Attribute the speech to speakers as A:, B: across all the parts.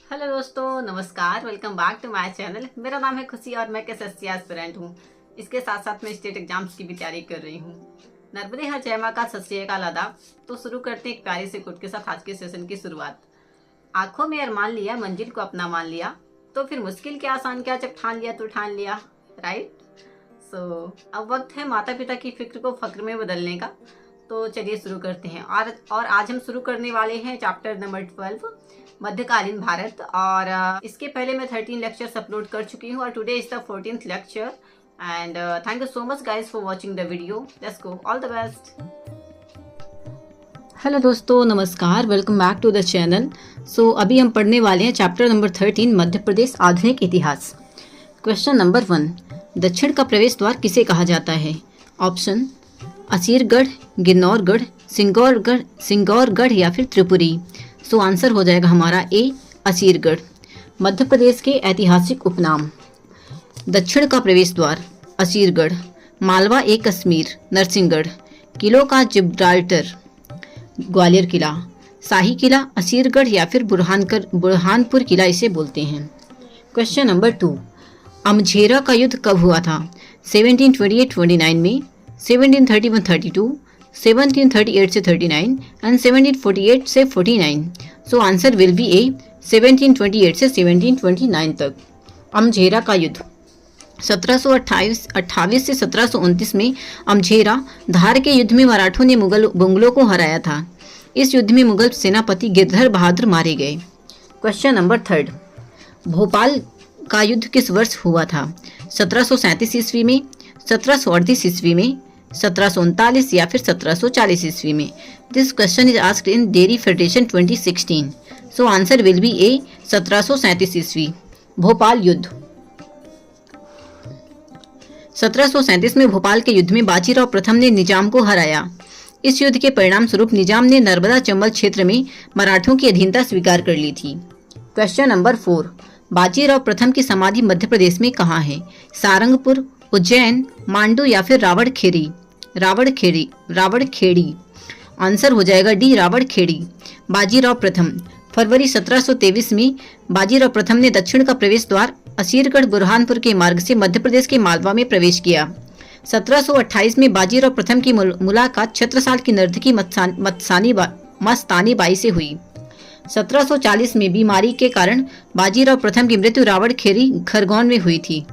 A: Hello दोस्तों, नमस्कार। Welcome back to my channel. मेरा नाम है खुशी और मैं एसएससी एस्पिरेंट हूँ। इसके साथ साथ मैं स्टेट एग्जाम्स की भी तैयारी कर रही हूँ। नर्मदे हर जय मां का सत श्री अकाल आदाब। तो शुरू करते हैं एक प्यारी से कोट के साथ आज के सेशन की शुरुआत। आंखों में अरमान लिया, मंजिल को अपना मान लिया, तो फिर मुश्किल क्या आसान क्या, जब ठान लिया तो ठान लिया। राइट। अब वक्त है माता पिता की फिक्र को फक्र में बदलने का। तो चलिए शुरू करते हैं। और आज हम शुरू करने वाले हैं चैप्टर नंबर 12 मध्यकालीन भारत। और इसके पहले मैं 13 लेक्चर्स अपलोड कर चुकी हूँ और today is the 14th lecture. And thank you so much guys for watching the video. Let's go, all the best. Hello दोस्तों, नमस्कार। Welcome back to the channel. अभी हम पढ़ने वाले हैं चैप्टर नंबर 13 मध्य प्रदेश आधुनिक इतिहास। क्वेश्चन नंबर 1, दक्षिण का प्रवेश द्वार किसे कहा जाता है? ऑप्शन असीरगढ़, गिन्नौरगढ़, सिंगौरगढ़ या फिर त्रिपुरी। आंसर हो जाएगा हमारा ए, असीरगढ़। मध्य प्रदेश के ऐतिहासिक उपनाम। दक्षिण का प्रवेश द्वार असीरगढ़, मालवा ए कश्मीर नरसिंहगढ़, किलों का जिब्राल्टर ग्वालियर किला, शाही किला असीरगढ़ या फिर बुरहानपुर किला इसे बोलते हैं। क्वेश्चन नंबर 2, अमझेरा का युद्ध कब हुआ था? 1728-29 में, 1731-32, 1738 से 39 एंड 1748 से 49। आंसर विल बी ए, 1728 से 1729 तक। अमझेरा का युद्ध 1728 से 1729 में अमझेरा धार के युद्ध में मराठों ने मुगलों को हराया था। इस युद्ध में मुगल सेनापति गिरधर बहादुर मारे गए। क्वेश्चन नंबर 3, भोपाल का युद्ध किस वर्ष हुआ था? 1737 ईस्वी में, 1738 ईस्वी में, 1739 या फिर 1740 ईस्वी में। This question is asked in dairy federation 2016। Answer will be A, 1737 ईस्वी। भोपाल युद्ध 1737 में भोपाल के युद्ध में बाजीराव प्रथम ने निजाम को हराया। इस युद्ध के परिणाम स्वरूप निजाम ने नर्मदा चंबल क्षेत्र में मराठों की अधीनता स्वीकार कर ली थी। क्वेश्चन नंबर 4, बाजीराव प्रथम की समाधि मध्य प्रदेश में कहाँ है? सारंगपुर, उज्जैन, मांडू या फिर रावड़खेड़ी। आंसर हो जाएगा डी, रावड़खेड़ी। बाजीराव प्रथम फरवरी 1723 में बाजीराव प्रथम ने दक्षिण का प्रवेश द्वार असीरगढ़ बुरहानपुर के मार्ग से मध्य प्रदेश के मालवा में प्रवेश किया। 1728 में बाजीराव प्रथम की मुलाकात छत्रसाल की नर्तकी मस्तानी बाई से हुई। 1740 में बीमारी के कारण बाजीराव प्रथम की मृत्यु रावड़खेड़ी खरगोन में हुई थी।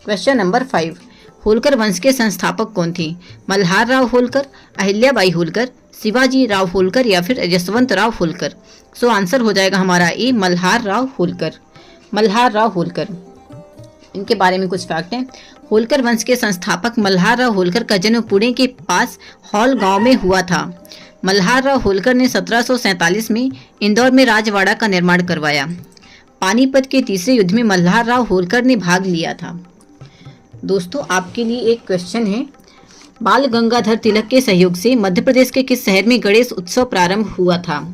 A: क्वेश्चन नंबर 5, होलकर वंश के संस्थापक कौन थे? मल्हार राव होलकर, अहिल्याबाई होलकर, शिवाजी राव होलकर या फिर यशवंत राव होलकर। आंसर हो जाएगा हमारा ए, मल्हार राव होलकर। इनके बारे में कुछ फैक्ट हैं। होलकर वंश के संस्थापक मल्हार राव होलकर का जन्म पुणे के पास हॉल गांव में हुआ था। मल्हार राव होलकर ने 1747 में इंदौर में राजवाड़ा का निर्माण करवाया। पानीपत के तीसरे युद्ध में मल्हार राव होलकर ने भाग लिया था। दोस्तों, आपके लिए एक क्वेश्चन है। बाल गंगाधर तिलक के सहयोग से मध्य प्रदेश के किस शहर में गणेश उत्सव प्रारंभ हुआ था?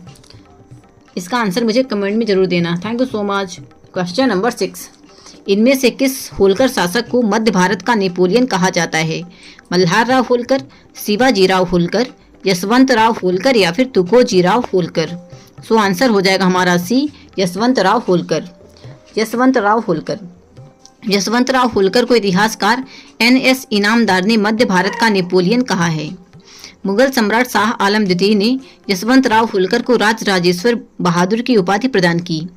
A: इसका आंसर मुझे कमेंट में जरूर देना। Thank you so much. Question number 6, इनमें से किस होलकर शासक को मध्य भारत का नेपोलियन कहा जाता है? मल्हार राव होलकर, शिवाजी राव होलकर, यशवंत राव होलकर या फिर तुकोजी राव होलकर। आंसर हो जाएगा हमारा सी, यशवंत राव होलकर को इतिहासकार NS इनामदार ने मध्य भारत का नेपोलियन कहा है। मुगल सम्राट शाह आलम द्वितीय ने यशवंत राव होलकर को राजराजेश्वर बहादुर की उपाधि प्रदान की।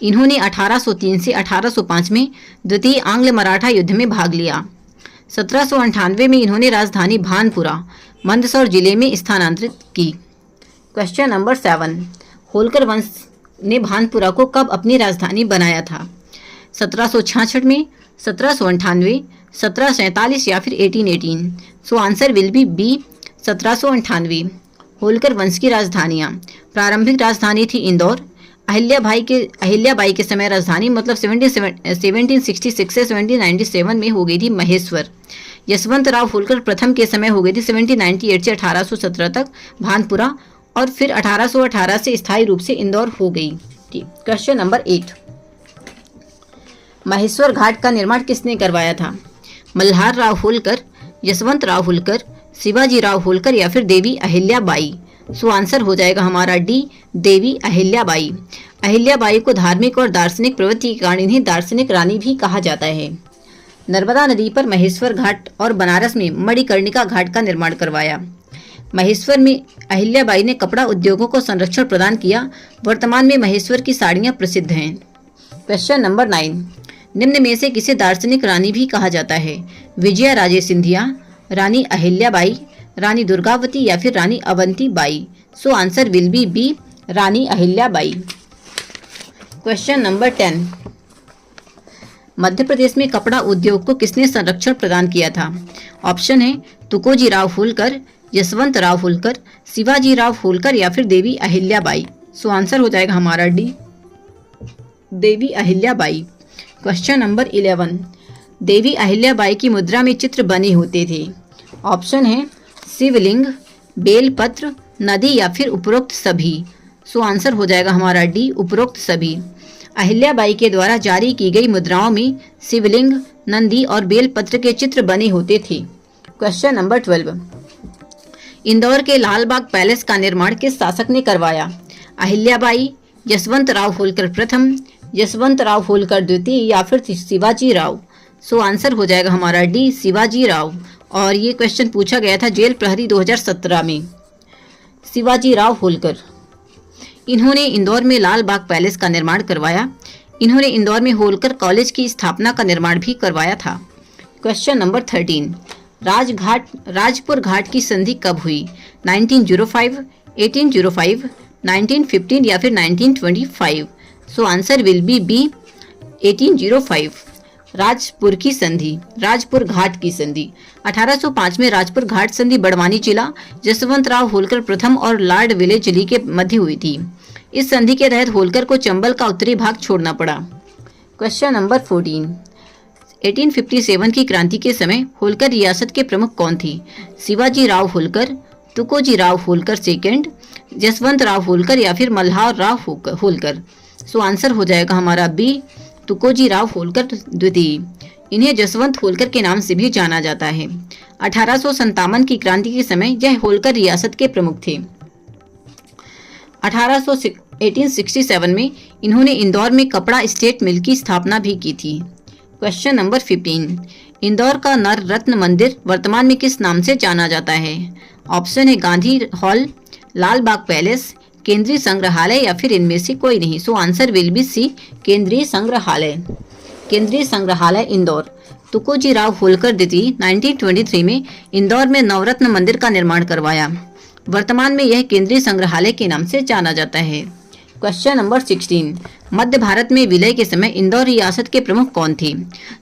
A: इन्होंने 1803 से 1805 में द्वितीय आंग्ल मराठा युद्ध में भाग लिया। 1798 में इन्होंने राजधानी भानपुरा मंदसौर जिले में स्थानांतरित की। क्वेश्चन नंबर 7, होलकर वंश ने भानपुरा को कब अपनी राजधानी बनाया था? 1766 में, 1798, 1747 या फिर 1818। Answer will be B, 1798। Holkar वंश की राजधानियाँ। प्रारंभिक राजधानी थी इंदौर। अहिल्याबाई के समय राजधानी मतलब 1766 से 1797 में हो गई थी महेश्वर। यशवंत राव होलकर प्रथम के समय हो गई थी 1798 से 1817 तक भानपुरा, और फिर 1818 से स्थायी रूप से इंदौर हो गई। क्वेश्चन नंबर 8, महेश्वर घाट का निर्माण किसने करवाया था? मल्हार राव होलकर, यशवंत राव होलकर, शिवाजी राव होलकर या फिर देवी अहिल्याबाई। सो आंसर हो जाएगा हमारा डी, देवी अहिल्याबाई। अहिल्याबाई को धार्मिक और दार्शनिक प्रवृत्ति के कारण इन्हें दार्शनिक रानी भी कहा जाता है। नर्मदा नदी पर महेश्वर घाट और बनारस में मणिकर्णिका घाट का निर्माण करवाया। महेश्वर में अहिल्याबाई ने कपड़ा उद्योगों को संरक्षण प्रदान किया। वर्तमान में महेश्वर की साड़ियां प्रसिद्ध हैं। क्वेश्चन नंबर 9, निम्न में से किसे दार्शनिक रानी भी कहा जाता है? विजया राजे सिंधिया, रानी अहिल्याबाई, रानी दुर्गावती या फिर Rani Avanti Bai. So answer will be B, Rani Ahilyabai. Question number 10, Madhya Pradesh में कपड़ा उद्योग को किसने संरक्षण प्रदान किया था? ऑप्शन है तुकोजी राव होलकर, यशवंत राव होलकर, शिवाजी राव होलकर या फिर देवी अहिल्याबाई। सो आंसर हो जाएगा हमारा D, Devi Ahilyabai. Question number 11, Devi Ahilyabai की मुद्रा में चित्र बने होते थे। ऑप्शन है शिवलिंग, बेलपत्र, नदी या फिर उपरोक्त सभी। सो आंसर हो जाएगा हमारा डी, उपरोक्त सभी। अहिल्याबाई के द्वारा जारी की गई मुद्राओं में शिवलिंग, नंदी और बेलपत्र के चित्र बने होते थे। क्वेश्चन नंबर 12, इंदौर के लालबाग पैलेस का निर्माण किस शासक ने करवाया? अहिल्याबाई, यशवंत राव होलकर प्रथम, यशवंत राव होलकर द्वितीय या फिर शिवाजी राव। सो आंसर हो जाएगा हमारा डी, शिवाजी राव। और ये क्वेश्चन पूछा गया था जेल प्रहरी 2017 में। शिवाजी राव होलकर, इन्होंने इंदौर में लाल बाग पैलेस का निर्माण करवाया। इन्होंने इंदौर में होलकर कॉलेज की स्थापना का निर्माण भी करवाया था। क्वेश्चन नंबर 13, राजपुर घाट की संधि कब हुई? 1905, 1805, 1915 या फिर 1925। So answer will be B, 1805। Rajpur की संधि, राजपुर घाट की संधि 1805 में राजपुर घाट संधि बड़वानी जिला, जसवंत राव होलकर प्रथम और लॉर्ड विलेजली के मध्य हुई थी। इस संधि के तहत होलकर को चंबल का उत्तरी भाग छोड़ना पड़ा। क्वेश्चन नंबर 14, 1857 की क्रांति के समय होलकर रियासत के प्रमुख कौन थे? शिवाजी राव होलकर, तुकोजी राव होलकर सेकंड, जसवंत राव होलकर या फिर मल्हार राव होलकर। सो आंसर हो जाएगा हमारा बी, तुकोजी राव होलकर द्वितीय। इन्हें जसवंत होलकर के नाम से भी जाना जाता है। 1857 की क्रांति के समय यह होलकर रियासत के प्रमुख थे। 1867 में इन्होंने इंदौर में कपड़ा स्टेट मिल की स्थापना भी की थी। क्वेश्चन नंबर 15, इंदौर का नर रत्न मंदिर वर्तमान में किस नाम से जाना जाता है? ऑप्शन है गांधी हॉल, लाल बाग पैलेस, केंद्रीय संग्रहालय या फिर इनमें से कोई नहीं। So answer will be C, केंद्रीय संग्रहालय। केंद्रीय संग्रहालय इंदौर। तुकोजी राव होलकर द्वितीय 1923 में इंदौर में नवरत्न मंदिर का निर्माण करवाया। वर्तमान में यह केंद्रीय संग्रहालय के नाम से जाना जाता है। क्वेश्चन नंबर 16, मध्य भारत में विलय के समय इंदौर रियासत के प्रमुख कौन थे?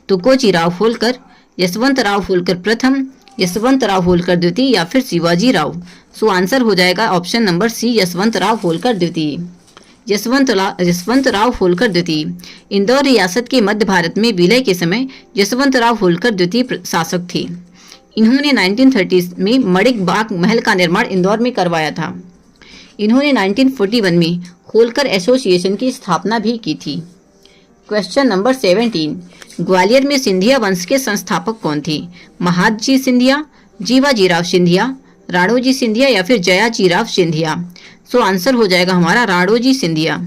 A: तुकोजी राव होलकर, यशवंत राव होलकर प्रथम, यशवंत राव होलकर द्वितीय या फिर शिवाजी राव। सो आंसर हो जाएगा option number C, Yashwant Rao Holkar द्वितीय। यशवंत राव होलकर द्वितीय इंदौर रियासत के मध्य भारत में विलय के समय यशवंत राव होलकर द्वितीय शासक थे। इन्होंने 1930 में मणिक बाग महल का निर्माण इंदौर में करवाया था। इन्होंने 1941 में होलकर एसोसिएशन की स्थापना भी की थी। क्वेश्चन नंबर 17, ग्वालियर में सिंधिया वंश के संस्थापक कौन थे? महादजी सिंधिया, जीवाजीराव सिंधिया, राणोजी सिंधिया या फिर जयाजीराव सिंधिया। सो आंसर हो जाएगा हमारा राणोजी सिंधिया।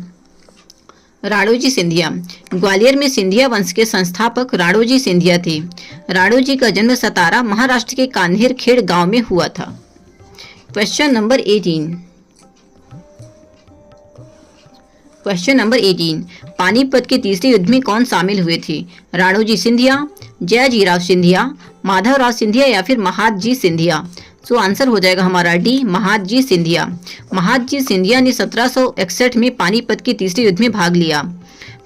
A: राणोजी सिंधिया, ग्वालियर में सिंधिया वंश के संस्थापक राणोजी सिंधिया थे। राणोजी का जन्म सतारा महाराष्ट्र के कान्हेर खेड़ गांव में हुआ था। क्वेश्चन नंबर 18, पानीपत के तीसरे युद्ध में कौन शामिल हुए थे? राणोजी सिंधिया, जयाजीराव सिंधिया, माधवराव सिंधिया या फिर महादजी सिंधिया। सो आंसर हो जाएगा हमारा डी, महादजी सिंधिया। महादजी सिंधिया ने 1761 में पानीपत के तीसरे युद्ध में भाग लिया।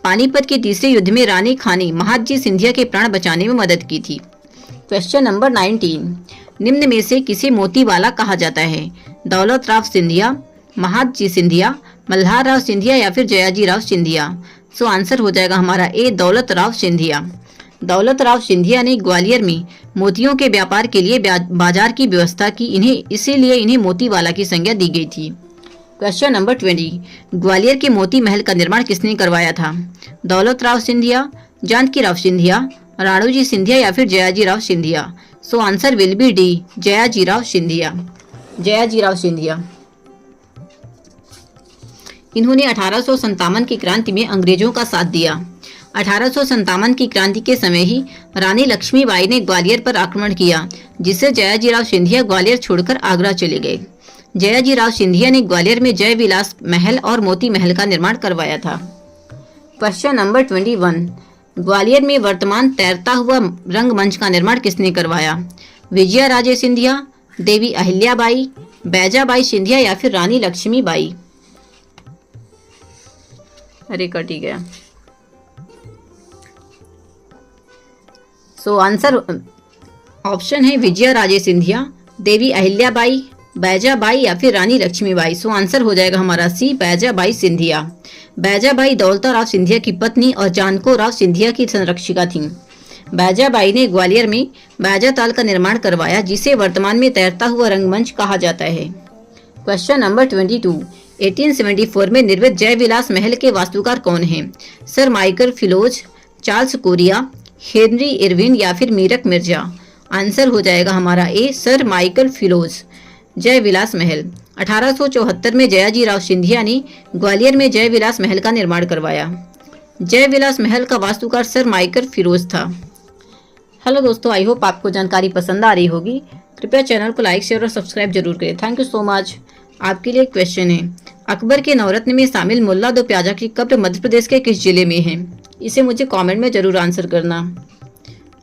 A: पानीपत के तीसरे युद्ध में रानी खां ने महादजी सिंधिया के प्राण बचाने में मदद की थी। क्वेश्चन नंबर 19, निम्न में से किसे मोतीवाला कहा जाता है? दौलत राव सिंधिया, महादजी सिंधिया, मल्हार राव सिंधिया या फिर जयाजीराव सिंधिया। सो आंसर हो जाएगा हमारा ए, दौलत राव सिंधिया। दौलत राव सिंधिया ने ग्वालियर में मोतियों के व्यापार के लिए बाजार की व्यवस्था की। इसीलिए इन्हें मोतीवाला की संज्ञा दी गई थी। क्वेश्चन नंबर 20, ग्वालियर के मोती महल का निर्माण किसने करवाया था? दौलत राव सिंधिया, जानकी राव सिंधिया, राणोजी सिंधिया या फिर जयाजीराव सिंधिया। सो answer will B D, Jayajirao Scindia. Jayajirao Scindia. इन्होंने 1857 की क्रांति में अंग्रेजों का साथ दिया। 1857 की क्रांति के समय ही रानी लक्ष्मीबाई ने ग्वालियर पर आक्रमण किया, जिससे जयाजीराव सिंधिया ग्वालियर छोड़कर आगरा चले गए। जयाजीराव सिंधिया ने ग्वालियर में जय विलास महल और मोती महल का निर्माण करवाया था। क्वेश्चन नंबर 21, ग्वालियर में वर्तमान तैरता हुआ रंगमंच का निर्माण किसने करवाया? विजया राजे सिंधिया, देवी अहिल्याबाई, बैजाबाई सिंधिया या फिर रानी लक्ष्मीबाई? अरे कट ही गया। सो आंसर ऑप्शन है विजया राजे सिंधिया, देवी अहिल्याबाई, बैजाबाई या फिर रानी लक्ष्मीबाई। सो आंसर हो जाएगा हमारा सी, बैजाबाई सिंधिया। बैजाबाई दौलताराव सिंधिया की पत्नी और जानको राव सिंधिया की संरक्षिका थीं। बैजाबाई ने ग्वालियर में बैजा ताल का निर्माण करवाया, जिसे वर्तमान में तैरता हुआ रंगमंच कहा जाता है। क्वेश्चन नंबर 22, 1874 में निर्मित जय विलास महल के वास्तुकार कौन हैं? सर माइकल फिलोज, चार्ल्स कोरिया, हेनरी इरविन या फिर मीरक मिर्जा? आंसर हो जाएगा हमारा ए, सर माइकल फिलोज। जय विलास महल 1874 में जयाजीराव सिंधिया ने ग्वालियर में जय विलास महल का निर्माण करवाया। जय विलास महल का वास्तुकार सर माइकल फिरोज था। हेलो दोस्तों, आई होप आपको जानकारी पसंद आ रही होगी। कृपया चैनल को लाइक, शेयर और सब्सक्राइब जरूर करें। Thank you so much. आपके लिए एक क्वेश्चन है, अकबर के नवरत्न में शामिल मुल्ला दो प्याजा की कब्र मध्य प्रदेश के किस जिले में है? इसे मुझे कमेंट में जरूर आंसर करना।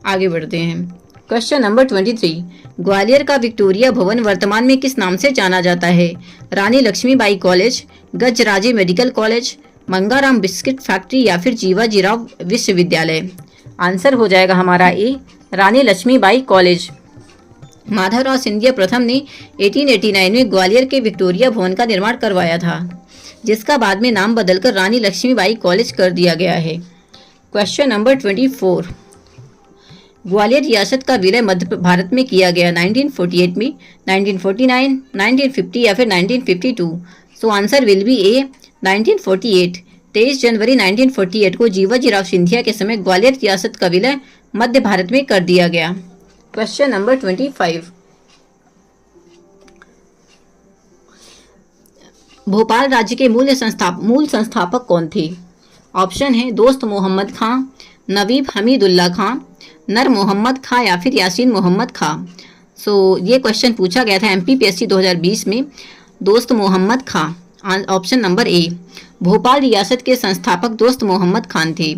A: आगे बढ़ते हैं। क्वेश्चन नंबर 23, ग्वालियर का विक्टोरिया भवन वर्तमान में किस नाम से जाना जाता है? Rani Laxmibai college, Gajraraje medical college, Mangaram biscuit factory या फिर जीवाजीराव विश्वविद्यालय? आंसर हो जाएगा हमारा ए, रानी लक्ष्मीबाई कॉलेज। माधवराव सिंधिया प्रथम ने 1889 में ग्वालियर के विक्टोरिया भवन का निर्माण करवाया था, जिसका बाद में नाम बदलकर रानी लक्ष्मीबाई कॉलेज कर दिया गया है। क्वेश्चन नंबर 24, ग्वालियर रियासत का विलय मध्य भारत में किया गया 1948 में, 1949, 1950 या फिर 1952? सो आंसर विल बी ए, 1948। 23 जनवरी 1948 को जीवाजीराव सिंधिया के समय ग्वालियर रियासत का विलय मध्य भारत में कर दिया गया। क्वेश्चन नंबर 25, भोपाल राज्य के मूल संस्थापक कौन थे? ऑप्शन है दोस्त मोहम्मद खां, नवीब हमीदुल्ला खां, नर मोहम्मद खां या फिर यासीन मोहम्मद खां? सो ये क्वेश्चन पूछा गया था MPPSC 2020 में। दोस्त मोहम्मद खां, ऑप्शन नंबर ए। भोपाल रियासत के संस्थापक दोस्त मोहम्मद खान थे।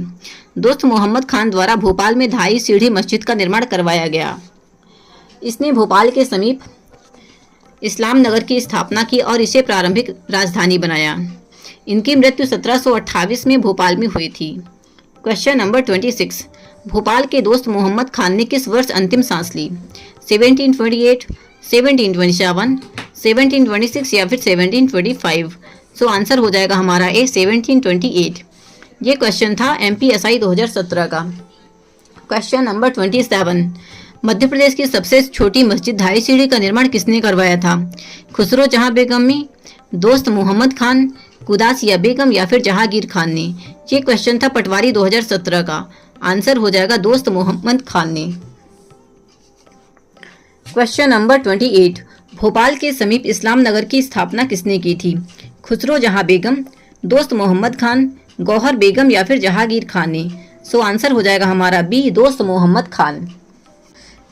A: दोस्त मोहम्मद खान द्वारा भोपाल में 2.5 सीढ़ी मस्जिद का निर्माण करवाया गया। इसने भोपाल के समीप इस्लाम नगर की स्थापना की और इसे प्रारंभिक राजधानी बनाया। इनकी मृत्यु 1728 में भोपाल में हुई थी। क्वेश्चन नंबर 26, भोपाल के दोस्त मोहम्मद खान ने किस वर्ष अंतिम सांस ली? 1728, 1727, 1726 या फिर 1725? सो आंसर हो जाएगा हमारा ए, 1728। ये क्वेश्चन था MPSI 2017 का। क्वेश्चन नंबर 27, मध्य प्रदेश की सबसे छोटी मस्जिद 2.5 सीढ़ी का निर्माण किसने करवाया था? खुसरो जहां बेगम ने, दोस्त मोहम्मद खान, कुदासिया बेगम या फिर जहांगीर खान ने? ये क्वेश्चन था पटवारी 2017 का। आंसर हो जाएगा दोस्त मोहम्मद खान ने। क्वेश्चन नंबर 28, भोपाल के समीप इस्लाम नगर की स्थापना किसने की थी? खुसरो जहां बेगम, दोस्त मोहम्मद खान, गौहर बेगम या फिर जहांगीर खान ने? सो आंसर हो जाएगा हमारा बी, दोस्त मोहम्मद खान।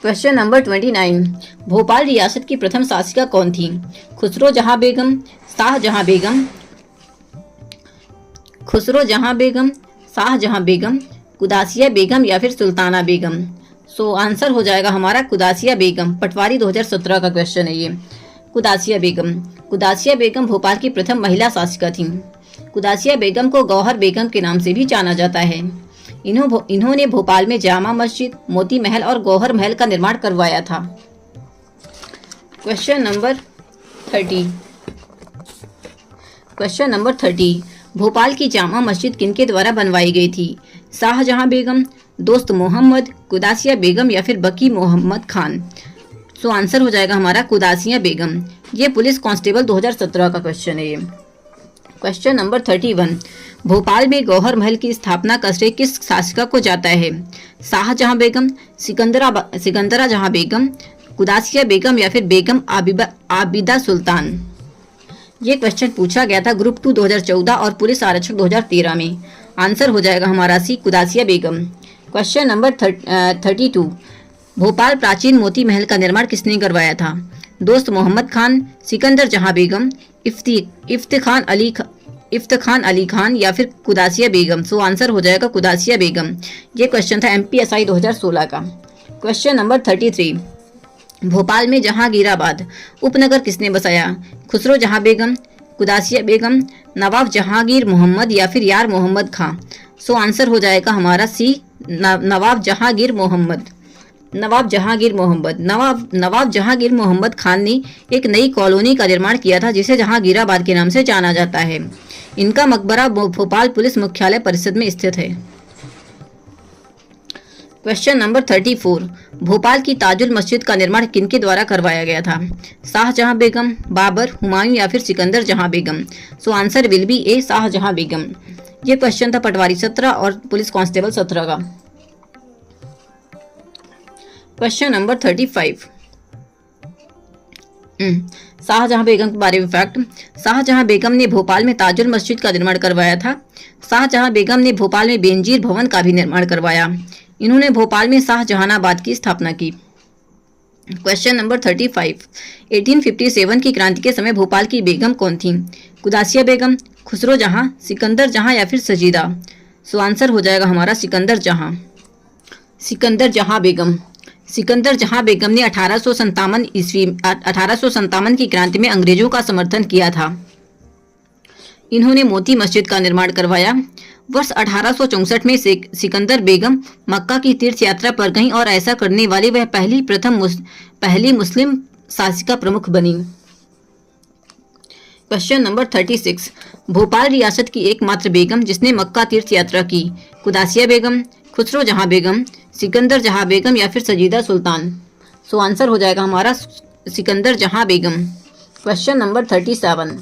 A: क्वेश्चन नंबर 29, भोपाल रियासत की प्रथम शासिका कौन थी? खुसरो जहां बेगम, शाहजहां बेगम, खुसरो जहां बेगम, शाहजहां बेगम, कुदासिया बेगम या फिर सुल्ताना बेगम? सो आंसर हो जाएगा हमारा कुदासिया बेगम। पटवारी 2017 का क्वेश्चन है ये। कुदासिया बेगम। कुदासिया बेगम भोपाल की प्रथम महिला शासिका थीं। कुदासिया बेगम को गौहर बेगम के नाम से भी जाना जाता है। इन्होंने भोपाल में जामा मस्जिद, मोती महल और गौहर महल का निर्माण करवाया था। Question number 30, question number 30, Bhopal की जामा मस्जिद किनके द्वारा बनवाई गई थी? शाहजहां बेगम, दोस्त मोहम्मद, कुदासिया बेगम या फिर बकी मोहम्मद खान? सो आंसर हो जाएगा हमारा कुदासिया बेगम। ये पुलिस कांस्टेबल 2017 का क्वेश्चन है ये। क्वेश्चन नंबर 31, भोपाल में गौहर महल की स्थापना का श्रेय किस शासिका को जाता है? शाहजहां बेगम, सिकंदरा जहां बेगम, कुदासिया बेगम या फिर बेगम आबिदा सुल्तान? ये क्वेश्चन पूछा गया था ग्रुप 2 2014 और पुलिस आरक्षक 2013 में। आंसर हो जाएगा हमारा सी, कुदासिया बेगम। क्वेश्चन नंबर 32, भोपाल प्राचीन मोती महल का निर्माण किसने करवाया था? दोस्त मोहम्मद खान, सिकंदर जहां बेगम, इफ्तिखान अली खान या फिर कुदासिया बेगम। सो आंसर हो जाएगा कुदासिया बेगम। ये क्वेश्चन था MPSI 2016 का। क्वेश्चन नंबर 33, भोपाल में जहांगीराबाद उपनगर किसने बसाया? खुसरो जहां बेगम, कुदासिया बेगम, नवाब जहांगीर मोहम्मद या फिर यार मोहम्मद खां। सो आंसर हो जाएगा हमारा सी, नवाब जहांगीर मोहम्मद। नवाब जहांगीर मोहम्मद खान ने एक नई कॉलोनी का निर्माण किया था जिसे जहांगीराबाद के नाम से जाना जाता है। इनका मकबरा भोपाल पुलिस मुख्यालय परिसर में स्थित है। क्वेश्चन नंबर 34, भोपाल की ताजुल मस्जिद का निर्माण किनके द्वारा करवाया गया था? शाहजहां बेगम, बाबर, हुमायूं या फिर सिकंदर जहां बेगम। सो आंसर विल बी ए, शाहजहां बेगम। ये क्वेश्चन था पटवारी 17 और पुलिस कांस्टेबल 17 का। क्वेश्चन नंबर 35, शाहजहां बेगम के बारे में फैक्ट। शाहजहां बेगम ने भोपाल में ताजुल मस्जिद का निर्माण करवाया था। शाहजहां बेगम ने भोपाल में बेनजीर भवन का भी निर्माण करवाया। इन्होंने भोपाल में शाहजहानाबाद की स्थापना की। क्वेश्चन नंबर 35, 1857 की क्रांति के समय भोपाल की बेगम कौन थी? कुदासिया बेगम, खुसरो जहां, सिकंदर जहां या फिर सजीदा। सो आंसर हो जाएगा हमारा सिकंदर जहां। सिकंदर जहां बेगम। सिकंदर जहां बेगम ने 1857 की क्रांति में अंग्रेजों का समर्थन किया था। इन्होंने मोती मस्जिद का निर्माण करवाया। वर्ष 1864 में सिकंदर बेगम मक्का की तीर्थ यात्रा पर गईं और ऐसा करने वाली वह पहली मुस्लिम शासिका प्रमुख बनी। क्वेश्चन नंबर 36, भोपाल रियासत की एकमात्र बेगम जिसने मक्का तीर्थ यात्रा की? कुदासिया बेगम, खुसरो जहां बेगम, सिकंदर जहां बेगम या फिर सजीदा सुल्तान। सो आंसर हो जाएगा हमारा सिकंदर जहां बेगम। क्वेश्चन नंबर 37,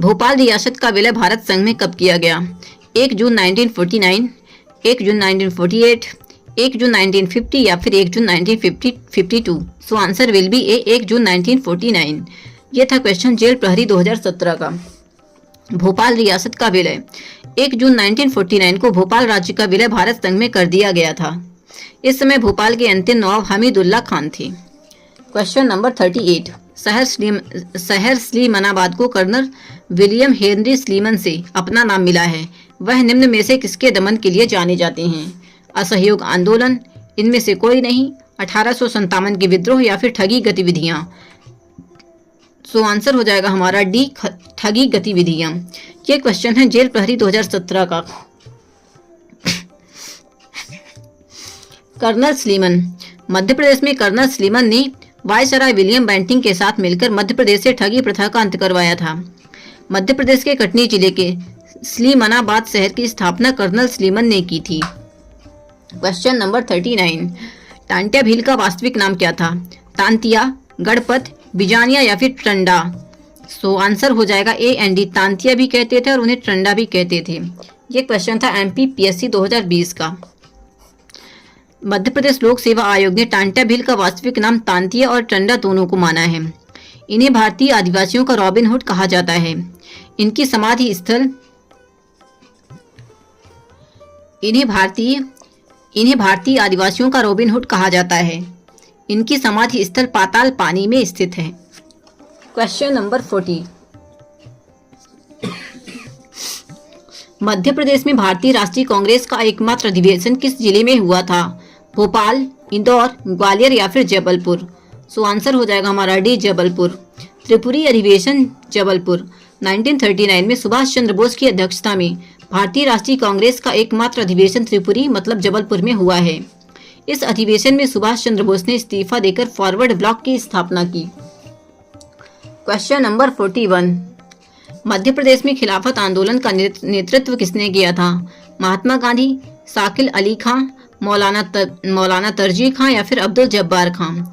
A: भोपाल रियासत का विलय भारत संघ में कब किया गया? 1 जून 1949, 1 जून 1948, 1 जून 1950 या फिर 1 जून 1952। सो आंसर विल बी ए, 1 जून 1949। ये था क्वेश्चन जेल प्रहरी 2017 का। भोपाल रियासत का विलय 1 जून 1949 को भोपाल राज्य का विलय भारत संघ में कर दिया गया था। इस समय भोपाल के अंतिम नवाब हमीदुल्लाह खान थे। क्वेश्चन नंबर 38, शहर स्लीमनाबाद को कर्नल विलियम हेनरी स्लीमन से अपना नाम मिला है। वह निम्न में से किसके दमन के लिए जाने जाते हैं? असहयोग आंदोलन, इनमें से कोई नहीं, 1857 के विद्रोह या फिर ठगी गतिविधियां। सो आंसर हो जाएगा हमारा डी, ठगी गतिविधियां। ये क्वेश्चन है जेल प्रहरी 2017 का। Colonel Sleeman. मध्य प्रदेश में कर्नल स्लीमन ने वायसराय विलियम बेंटिंग के साथ मिलकर मध्य प्रदेश से ठगी प्रथा का अंत करवाया था। मध्य प्रदेश के कटनी जिले के स्लीमनाबाद शहर की स्थापना कर्नल स्लीमन ने की थी। क्वेश्चन नंबर 39, टांट्या भील का वास्तविक नाम क्या था? तांतिया, गणपत, बिजानिया या फिर टंडा। सो आंसर हो जाएगा ए एंड डी। तांतिया भी कहते थे और उन्हें टंडा भी कहते थे। ये क्वेश्चन था MPPSC 2020 का। मध्य प्रदेश लोक सेवा आयोग ने टांट्या भील का वास्तविक नाम तांतिया और टंडा दोनों को माना है। इन्हें भारतीय आदिवासियों का रॉबिन हुड कहा जाता है। इनकी समाधि स्थल इन्हें भारतीय आदिवासियों का रॉबिन हुड कहा जाता है। इनकी समाधि स्थल पाताल पानी में स्थित है। क्वेश्चन नंबर 40, मध्य प्रदेश में भारतीय राष्ट्रीय कांग्रेस का एकमात्र अधिवेशन किस जिले में हुआ था? भोपाल, इंदौर, ग्वालियर या फिर जबलपुर। सो आंसर हो जाएगा हमारा डी, जबलपुर। त्रिपुरी अधिवेशन जबलपुर। 1939 में सुभाष चंद्र बोस की अध्यक्षता में भारतीय राष्ट्रीय कांग्रेस का एकमात्र अधिवेशन त्रिपुरी मतलब जबलपुर में हुआ है। इस अधिवेशन में सुभाष चंद्र बोस ने इस्तीफा देकर फॉरवर्ड ब्लॉक की स्थापना की। क्वेश्चन नंबर 41, मध्य प्रदेश में खिलाफत आंदोलन का नेतृत्व किसने किया था? महात्मा गांधी, शाकिल अली खां, मौलाना तरजी खां या फिर अब्दुल जब्बार खां।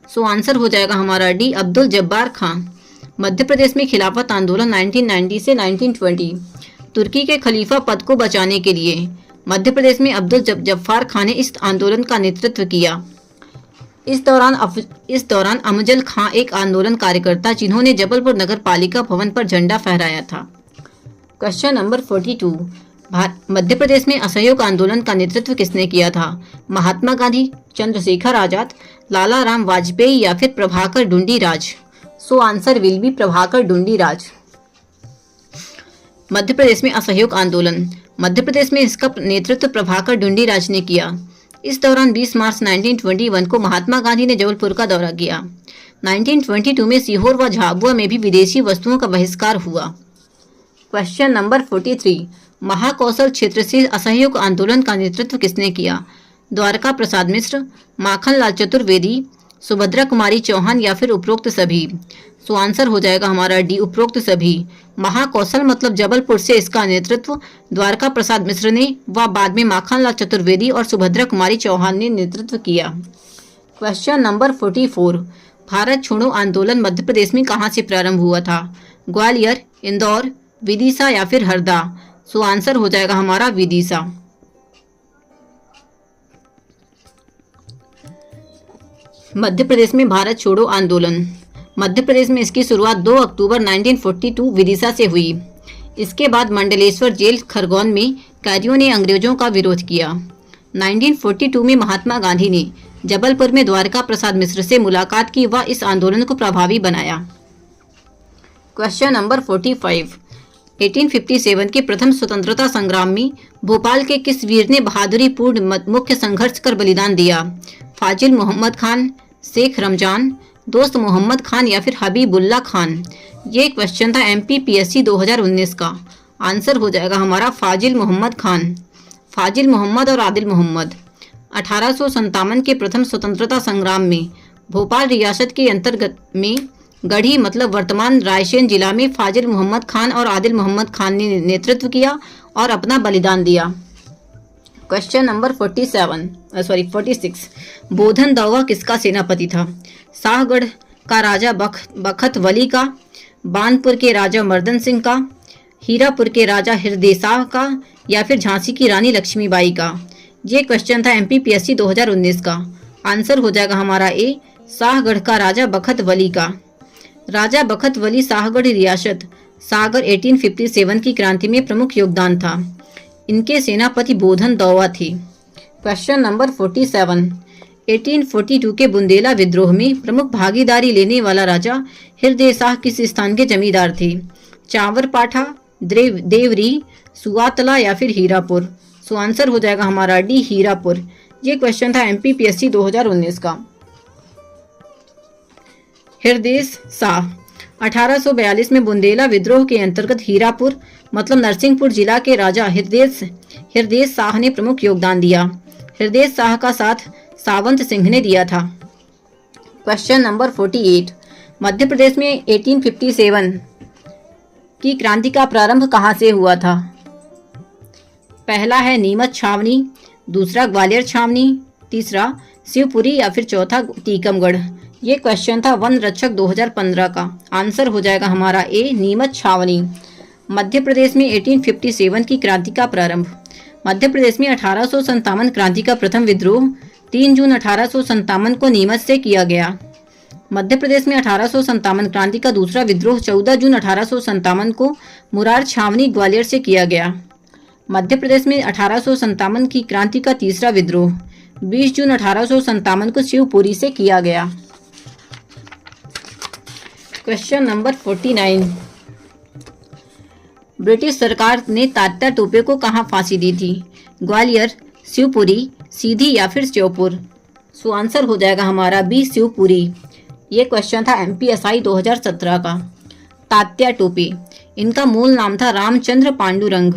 A: सो आंसर हो जाएगा हमारा डी, अब्दुल जब्बार खां। मध्य प्रदेश में खिलाफत आंदोलन 1990 से 1920। तुर्की के खलीफा पद को बचाने के लिए मध्य प्रदेश में अब्दुल जब्बार खां ने इस आंदोलन का नेतृत्व किया। इस दौरान अमजद खां एक आंदोलन कार्यकर्ता जिन्होंने जबलपुर नगर पालिका भवन पर झंडा फहराया था। क्वेश्चन नंबर 42, मध्य प्रदेश में असहयोग आंदोलन का नेतृत्व किसने किया था? महात्मा गांधी, चंद्रशेखर आजाद, लाला राम वाजपेयी या फिर Prabhakar Dhundhiraj? So answer will be Prabhakar Dhundhiraj. Madhya Pradesh में असहयोग आंदोलन, मध्य प्रदेश में इसका नेतृत्व प्रभाकर ढूंढीराज ने किया। इस दौरान 20 मार्च 1921 को महात्मा गांधी ने जबलपुर का दौरा किया। 1922 में सीहोर व झाबुआ में भी विदेशी वस्तुओं का बहिष्कार हुआ। क्वेश्चन नंबर 43, महाकौशल क्षेत्र से असहयोग आंदोलन का नेतृत्व किसने किया? द्वारका प्रसाद मिश्र, माखनलाल चतुर्वेदी, सुभद्रा कुमारी चौहान या फिर उपरोक्त सभी? सो आंसर हो जाएगा हमारा डी, उपरोक्त सभी। महाकौशल मतलब जबलपुर से इसका नेतृत्व द्वारका प्रसाद मिश्र ने व बाद में माखनलाल चतुर्वेदी और सुभद्रा कुमारी चौहान ने नेतृत्व किया। क्वेश्चन नंबर 44, भारत छोड़ो आंदोलन मध्य प्रदेश में कहां से प्रारंभ हुआ था? ग्वालियर, इंदौर, विदिशा या फिर हरदा? सो आंसर हो जाएगा हमारा विदिशा। मध्य प्रदेश में भारत छोड़ो आंदोलन, मध्य प्रदेश में इसकी शुरुआत 2 अक्टूबर 1942 विदिशा से हुई। इसके बाद मंडलेश्वर जेल खरगोन में कैदियों ने अंग्रेजों का विरोध किया। 1942 में महात्मा गांधी ने जबलपुर में द्वारका प्रसाद मिश्र से मुलाकात की व इस आंदोलन को प्रभावी बनाया। क्वेश्चन नंबर 45, 1857 के प्रथम स्वतंत्रता संग्राम में भोपाल के किस वीर ने बहादुरी पूर्ण मुख्य संघर्ष कर बलिदान दिया? फाजिल मोहम्मद खान, शेख रमजान, दोस्त मोहम्मद खान या फिर हबीबुल्ला खान? ये क्वेश्चन था MPPSC 2019 का। आंसर हो जाएगा हमारा फाजिल मोहम्मद खान। फाजिल मोहम्मद और आदिल मोहम्मद 1857 के प्रथम स्वतंत्रता संग्राम में भोपाल रियासत के अंतर्गत में गढ़ी मतलब वर्तमान रायसेन जिला में फाजिल मोहम्मद खान और आदिल मोहम्मद खान ने नेतृत्व किया और अपना बलिदान दिया। क्वेश्चन नंबर 46, बोधन दौवा किसका सेनापति था? शाहगढ़ का राजा बखत वली का, बानपुर के राजा मर्दन सिंह का, हीरापुर के राजा हृदय शाह का या फिर झांसी की रानी लक्ष्मीबाई का? ये क्वेश्चन था MPPSC 2019 का। आंसर हो जाएगा हमारा ए, शाहगढ़ का राजा बखत वली का। राजा बखत वली शाहगढ़ रियासत सागर 1857 की क्रांति में प्रमुख योगदान था। इनके सेनापति बोधन दौवा थे। क्वेश्चन नंबर 47, 1842 के बुंदेला विद्रोह में प्रमुख भागीदारी लेने वाला राजा हृदय शाह किस स्थान के जमींदार थे? चावरपाठा, देवरी, सुवातला या फिर हीरापुर? सो आंसर हो जाएगा हमारा डी, हीरापुर। ये क्वेश्चन था MPPSC 2019 का। हृदय शाह 1842 में बुंदेला विद्रोह के अंतर्गत हीरापुर मतलब नरसिंहपुर जिला के राजा हृदय शाह ने प्रमुख योगदान दिया। हृदय शाह का साथ सावंत सिंह ने दिया था। क्वेश्चन नंबर 48, मध्य प्रदेश में 1857 की क्रांति का प्रारंभ कहां से हुआ था? पहला है नीमच छावनी, दूसरा ग्वालियर छावनी, तीसरा शिवपुरी या फिर चौथा टीकमगढ़? ये क्वेश्चन था वन रक्षक 2015 का। आंसर हो जाएगा हमारा ए, नीमच छावनी। मध्य प्रदेश में 1857 की क्रांति का प्रारंभ, मध्य प्रदेश में 1857 क्रांति का प्रथम विद्रोह 3 जून 1857 को नीमच से किया गया। मध्य प्रदेश में 1857 क्रांति का दूसरा विद्रोह 14 जून 1857 को मुरार छावनी ग्वालियर से किया गया। मध्य प्रदेश में 1857 की क्रांति का तीसरा विद्रोह 20 जून 1857 को शिवपुरी से किया गया। क्वेश्चन नंबर 49, ब्रिटिश सरकार ने तात्या टोपे को कहां फांसी दी थी? ग्वालियर, शिवपुरी, सीधी या फिर श्योपुर? सो आंसर हो जाएगा हमारा बी, शिवपुरी। ये क्वेश्चन था MPSI 2017 का। तात्या टोपे, इनका मूल नाम था रामचंद्र पांडुरंग।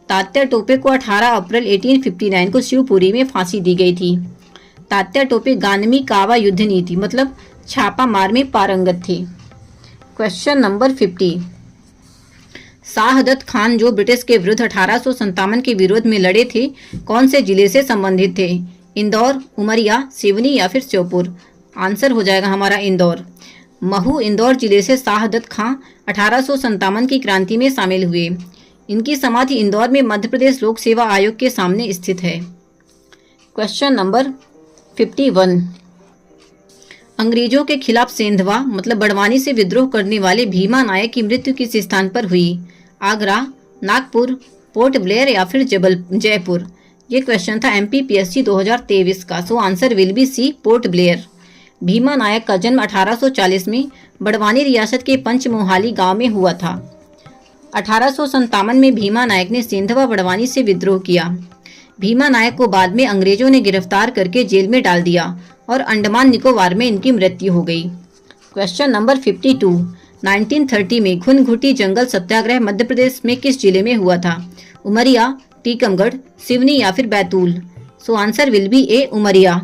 A: तात्या टोपे को 18 अप्रैल 1859 को शिवपुरी में फांसी दी गई थी। तात्या टोपे गानमी कावा युद्ध नीति मतलब छापा मार में पारंगत थे। क्वेश्चन नंबर 50, शाहदत्त खान जो ब्रिटिश के विरुद्ध 1857 के विरोध में लड़े थे, कौन से जिले से संबंधित थे? इंदौर, उमरिया, सिवनी या फिर श्योपुर? आंसर हो जाएगा हमारा इंदौर। महू इंदौर जिले से शाहदत्त खान 1857 की क्रांति में शामिल हुए। इनकी समाधि इंदौर में मध्य प्रदेश लोक सेवा आयोग के सामने स्थित है। क्वेश्चन नंबर 51, अंग्रेजों के खिलाफ सेंधवा मतलब बड़वानी से विद्रोह करने वाले भीमा नायक की मृत्यु किस स्थान पर हुई? आगरा, नागपुर, पोर्ट ब्लेयर या फिर जयपुर? ये क्वेश्चन था MPPSC 2023 का। So answer will be C, Port Blair. Bhima Nayak का जन्म 1840 में बड़वानी रियासत के पंचमोहाली गांव में हुआ था। 1857 में भीमा नायक ने सेंधवा बड़वानी से विद्रोह किया। भीमा नायक को बाद में अंग्रेजों ने गिरफ्तार करके जेल में डाल दिया और अंडमान निकोबार में इनकी मृत्यु हो गई। क्वेश्चन नंबर 52, 1930 में घुनघुटी जंगल सत्याग्रह मध्य प्रदेश में किस जिले में हुआ था? उमरिया, टीकमगढ़, सिवनी या फिर Betul? So answer will be A, Umaria.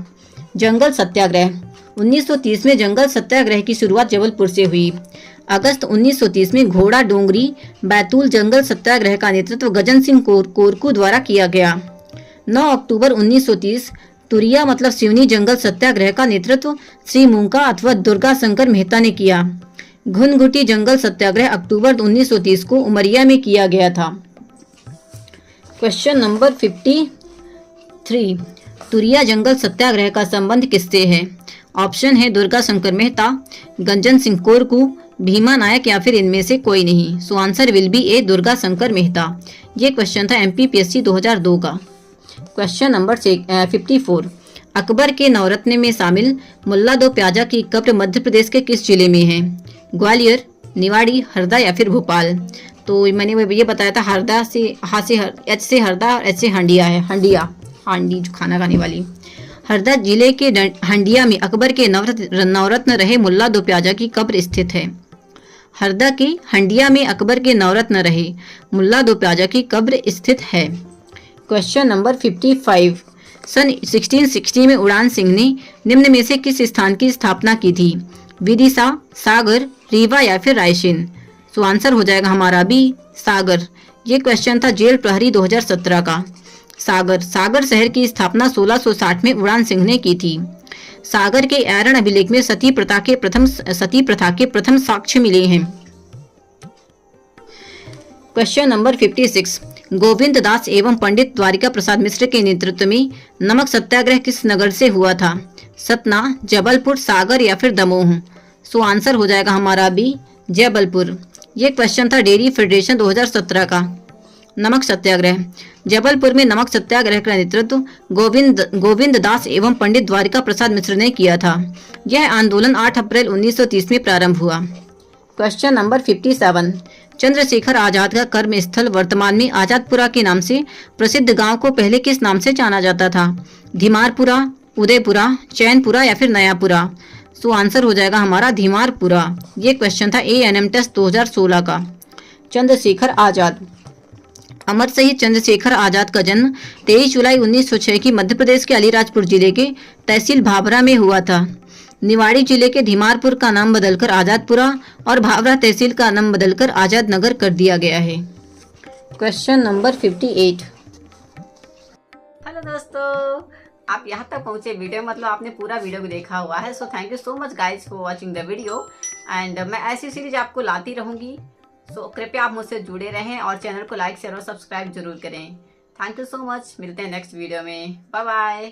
A: Jungle Satyagraha 1930 में जंगल सत्याग्रह की शुरुआत जबलपुर से हुई। अगस्त 1930 में घोड़ा डोंगरी बैतूल जंगल सत्याग्रह का नेतृत्व गजन सिंह कोरकू द्वारा किया गया। 9 अक्टूबर 1930 तुरिया मतलब सिवनी जंगल सत्याग्रह का नेतृत्व श्री मुंका अथवा दुर्गा शंकर मेहता ने किया। घुनघुटी जंगल सत्याग्रह अक्टूबर 1930 को उमरिया में किया गया था। क्वेश्चन नंबर 53, तुरिया जंगल सत्याग्रह का संबंध किससे है? ऑप्शन है दुर्गा शंकर मेहता, गंजन सिंह कोरकू, भीमा नायक या फिर इनमें से कोई नहीं। सो आंसर विल बी ए, दुर्गा शंकर मेहता। ये क्वेश्चन था MPPSC 2002 का। क्वेश्चन नंबर 54, अकबर के नवरत्न में शामिल मुल्ला दो प्याजा की कब्र मध्य प्रदेश के किस जिले में है? ग्वालियर, निवाड़ी, हरदा या फिर भोपाल? तो मैंने ये बताया था हरदा से, H से हरदा और H से हंडिया है। हांडी जो खाना खाने वाली। हरदा जिले के हंडिया में अकबर के नवरत्न रहे मुल्ला दो प्याजा की कब्र स्थित है। हरदा की हंडिया में अकबर के नवरत्न रहे मुल्ला दो प्याजा की कब्र स्थित है। क्वेश्चन नंबर 55, सन 1660 में उड़ान सिंह ने निम्न में से किस स्थान की स्थापना की थी? विदिशा, सागर, रीवा या फिर रायसेन? सो आंसर हो जाएगा हमारा बी, सागर। ये क्वेश्चन था जेल प्रहरी 2017 का। सागर शहर की स्थापना 1660 में उड़ान सिंह ने की थी। सागर के ऐरण अभिलेख में सती प्रथा के प्रथम साक्ष्य मिले हैं। क्वेश्चन नंबर 56, गोविंद दास एवं पंडित द्वारिका प्रसाद मिश्र के नेतृत्व में नमक सत्याग्रह किस नगर से हुआ था? सतना, जबलपुर, सागर या फिर दमोह? सो आंसर हो जाएगा हमारा बी, जबलपुर। ये क्वेश्चन था डेयरी फेडरेशन 2017 का। नमक सत्याग्रह जबलपुर में नमक सत्याग्रह का नेतृत्व गोविंद दास एवं पंडित द्वारिका प्रसाद मिश्र ने किया था। यह आंदोलन 8 अप्रैल 1930 में प्रारंभ हुआ। क्वेश्चन नंबर 57, चंद्रशेखर आजाद का कर्म स्थल वर्तमान में आजादपुरा के नाम से प्रसिद्ध गांव को पहले किस नाम से जाना जाता था? धीमारपुरा, उदयपुरा, चैनपुरा या फिर नयापुरा? सो आंसर हो जाएगा हमारा धीमारपुरा। ये क्वेश्चन था ANM टेस्ट 2016 का। चंद्रशेखर आजाद, अमर शहीद चंद्रशेखर आजाद का जन्म 23 जुलाई 1906 की मध्य प्रदेश के अलीराजपुर जिले के तहसील भाभरा में हुआ था। निवाड़ी जिले के धीमारपुर का नाम बदलकर आजादपुरा और भाभरा तहसील का नाम बदलकर आजाद नगर कर दिया गया है। Question number 58। हेलो दोस्तों, आप यहाँ तक पहुँचे वीडियो मतलब आपने पूरा वीडियो भी देखा हुआ है। So thank you so much guys for watching the video and मैं ऐसी सीरीज आपको लाती रहूंगी। सो कृपया आप मुझसे जुड़े रहें और चैनल को लाइक शेयर और सब्सक्राइब जरूर करें। Thank you so much. मिलते हैं नेक्स्ट वीडियो में। Bye bye.